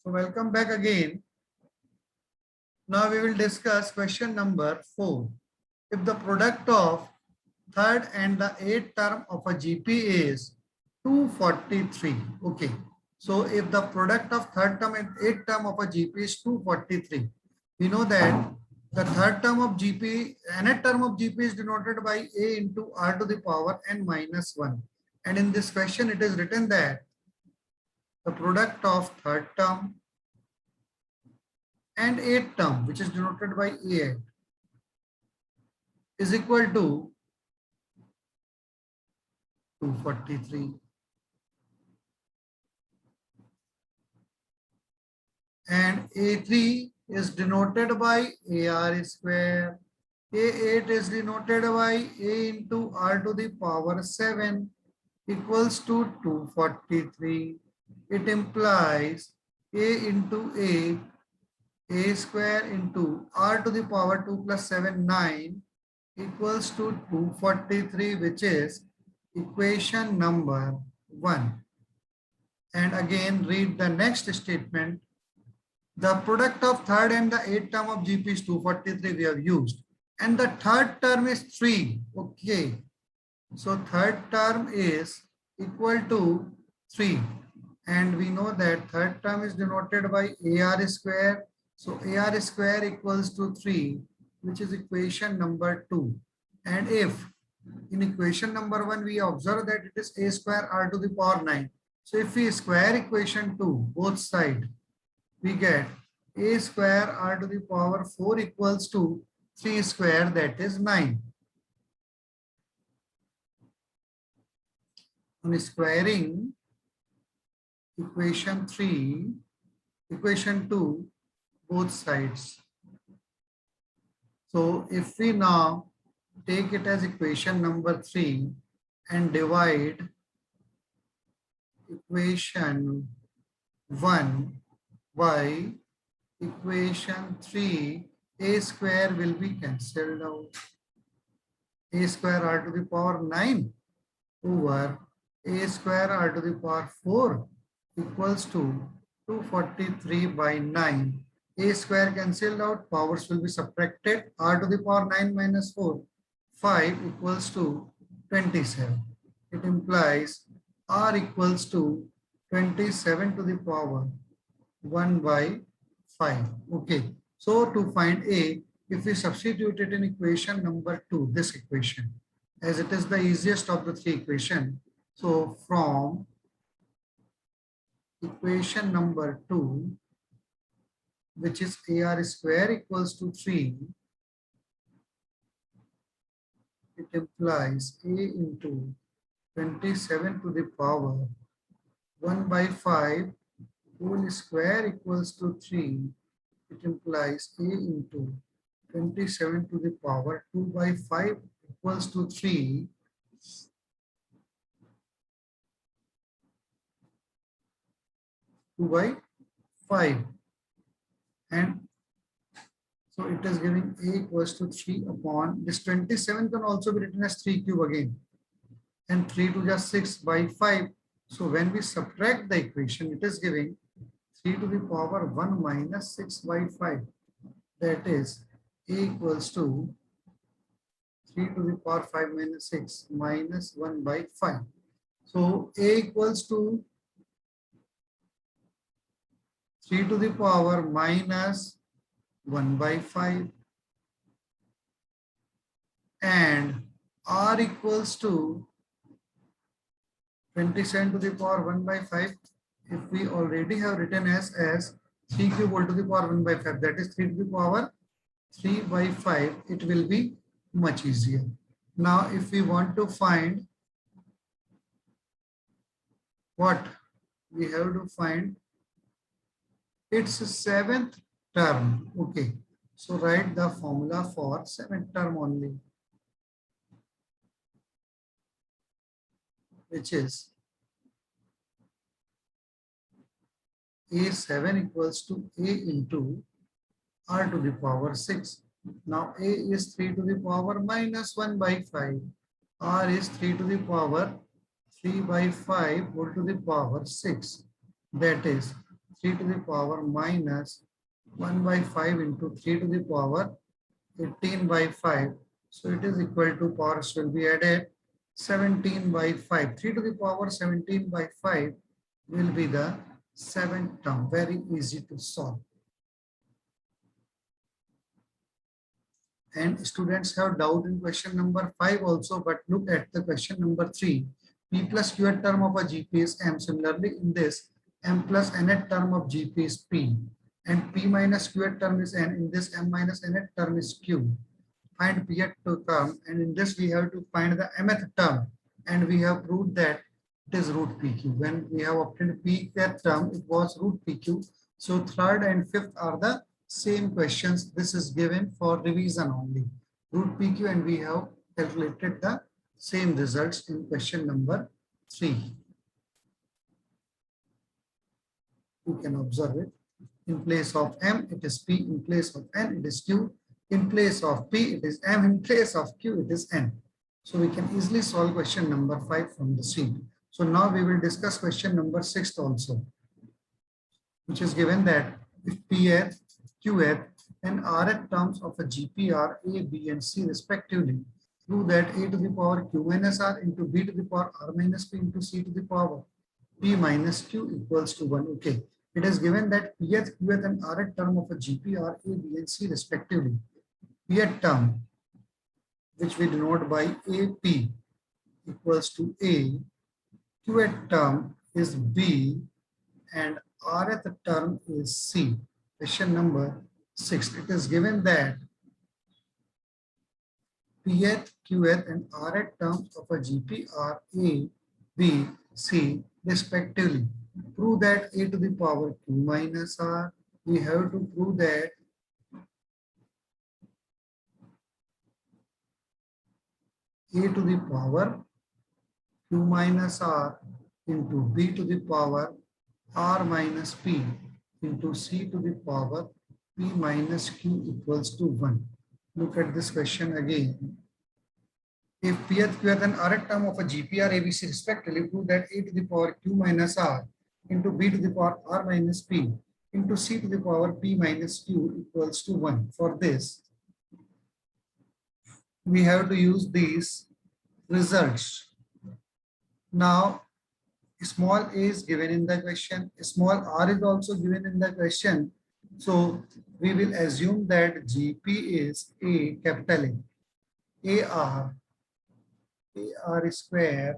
So welcome back again. Now we will discuss question number 4. If the product of third and the eighth term of a GP is 243. Okay. So if the product of third term and eighth term of a GP is 243, we know that the third term of GP, nth term of GP is denoted by A into R to the power n minus 1. And in this question, it is written that the product of third term and eighth term, which is denoted by A, is equal to 243. And A3 is denoted by AR square. A8 is denoted by A into R to the power 7 equals to 243. It implies A into A square into R to the power 2 plus 7, 9 equals to 243, which is equation number 1. And again, read the next statement. The product of third and the eighth term of GP is 243 we have used. And the third term is 3. Okay. So third term is equal to 3. And we know that third term is denoted by AR square. So AR square equals to 3, which is equation number 2. And if in equation number 1, we observe that it is A square R to the power 9. So if we square equation 2, both sides, we get A square R to the power 4 equals to 3 square, that is 9. On squaring equation 2, both sides. So if we now take it as equation number 3 and divide equation 1 by equation 3, A square will be cancelled out. A square R to the power 9 over A square R to the power 4 equals to 243 by 9. A square cancelled out, powers will be subtracted. R to the power 9 minus 4, 5 equals to 27. It implies R equals to 27 to the power 1 by 5. Okay. So to find A, if we substitute it in equation number 2, this equation, as it is the easiest of the 3 equations. So from equation number 2, which is AR square equals to 3, it implies A into 27 to the power 1 by 5 whole square equals to 3. It implies A into 27 to the power 2 by 5 equals to 3. By 5, and so it is giving A equals to 3 upon this 27 can also be written as 3 cube again, and 3 to just 6 by 5. So when we subtract the equation, it is giving 3 to the power 1 minus 6 by 5. That is A equals to 3 to the power 5 minus 6 minus 1 by 5. So A equals to 3 to the power minus 1 by 5. And R equals to 27 to the power 1 by 5. If we already have written as 3 cube whole to the power 1 by 5, that is 3 to the power 3 by 5, it will be much easier. Now, if we want to find what we have to find, its 7th term. Okay, so write the formula for 7th term only, which is A7 equals to A into R to the power 6. Now A is 3 to the power minus 1 by 5. R is 3 to the power 3 by 5 whole to the power 6. That is 3 to the power minus 1 by 5 into 3 to the power 18 by 5. So it is equal to powers will be added 17 by 5. 3 to the power 17 by 5 will be the seventh term. Very easy to solve. And students have doubt in question number 5 also, but look at the question number 3. P plus qth term of a GP is M. Similarly, in this, M plus nth term of GP is P. And P minus qth term is N. In this, M minus nth term is Q. Find pth term, and in this we have to find the mth term, and we have proved that it is root pq. When we have obtained pth term, it was root pq. So third and fifth are the same questions. This is given for revision only, root pq, and we have calculated the same results in question number 3. You can observe it. In place of M, it is P. In place of N, it is Q. In place of P, it is M. In place of Q, it is N. So we can easily solve question number 5 from the sheet. So now we will discuss question number 6 also, which is given that if Pth, Qth, and Rth terms of a GP are A, B, and C respectively, prove that A to the power Q minus R into B to the power R minus P into C to the power P minus Q equals to 1. Okay. It is given that Pth, Qth, and Rth term of a GP are A, B, and C respectively. Pth term, which we denote by AP, equals to A. Qth term is B, and Rth term is C. Question number 6. It is given that Pth, Qth, and Rth terms of a GP are A, B, C respectively. Prove that A to the power Q minus R. We have to prove that A to the power Q minus R into B to the power R minus P into C to the power P minus Q equals to 1. Look at this question again. If Pth, Qth, and Rth term of a GP are ABC respectively, prove that A to the power Q minus R into B to the power R minus P into C to the power P minus Q equals to 1. For this, we have to use these results. Now, small a is given in the question, small r is also given in the question. So we will assume that GP is A, capital A, AR square,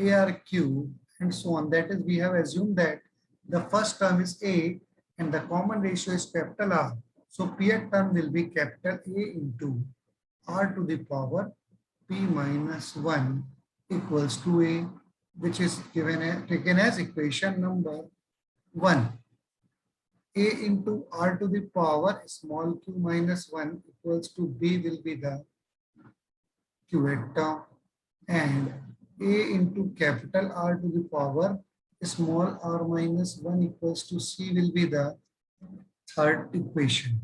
ARQ, and so on. That is, we have assumed that the first term is A and the common ratio is capital R. So Pth term will be capital A into R to the power P minus 1 equals to A, which is taken as equation number 1. A into R to the power small q minus 1 equals to B will be the Qth term, and A into capital R to the power small r minus 1 equals to C will be the third equation.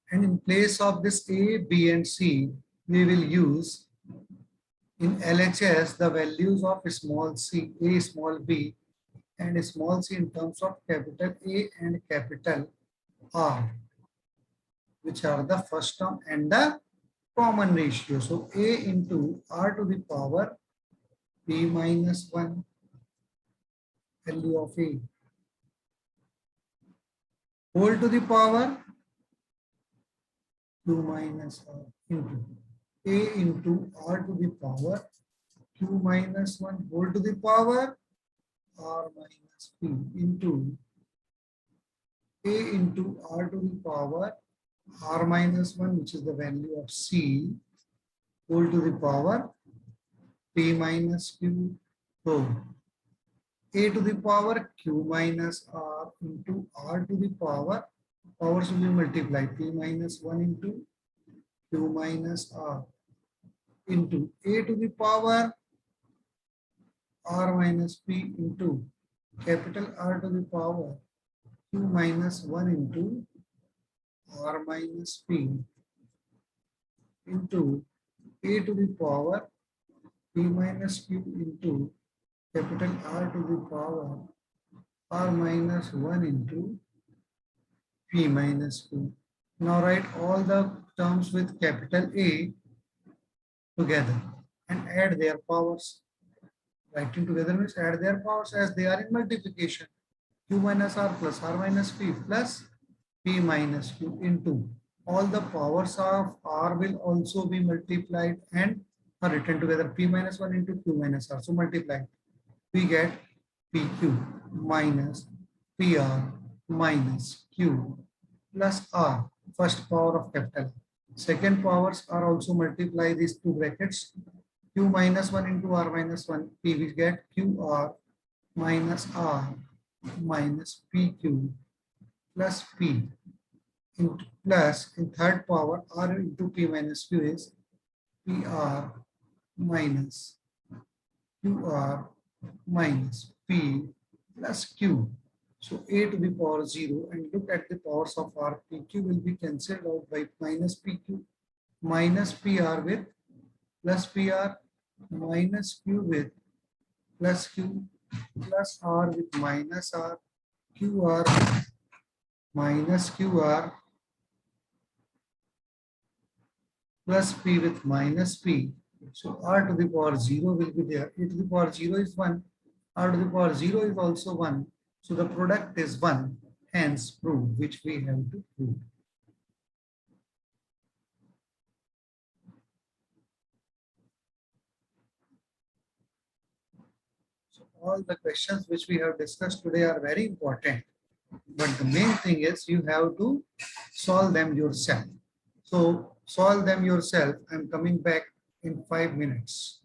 And in place of this A, B, and C, we will use in LHS the values of small c, A, small b, and small c in terms of capital A and capital R, which are the first term and the common ratio. So A into R to the power P minus 1, value of A, whole to the power Q minus R into A into R to the power Q minus 1 whole to the power R minus P into A into R to the power R minus 1, which is the value of C, whole to the power P minus Q. So A to the power Q minus R into R to the power, powers will be multiplied, P minus 1 into Q minus R into A to the power R minus P into capital R to the power Q minus 1 into R minus P into A to the power P minus Q into capital R to the power R minus 1 into P minus Q. Now write all the terms with capital A together and add their powers. Writing together means add their powers as they are in multiplication. Q minus R plus R minus P plus P minus Q into all the powers of R will also be multiplied and are written together. P minus 1 into Q minus R. So multiply. We get PQ minus PR minus Q plus R. First power of capital. Second powers are also multiply these two brackets. Q minus 1 into R minus 1. P we get QR minus R minus PQ plus P into plus in third power R into P minus Q is PR minus QR minus P plus Q. So A to the power 0 and look at the powers of R. PQ will be cancelled out by minus PQ minus PR with plus PR minus Q with plus Q plus R with minus R, QR minus QR plus P with minus P. So R to the power 0 will be there. A to the power 0 is 1. R to the power 0 is also 1. So the product is 1. Hence prove, which we have to prove. So all the questions which we have discussed today are very important. But the main thing is you have to solve them yourself. So solve them yourself. I'm coming back in 5 minutes.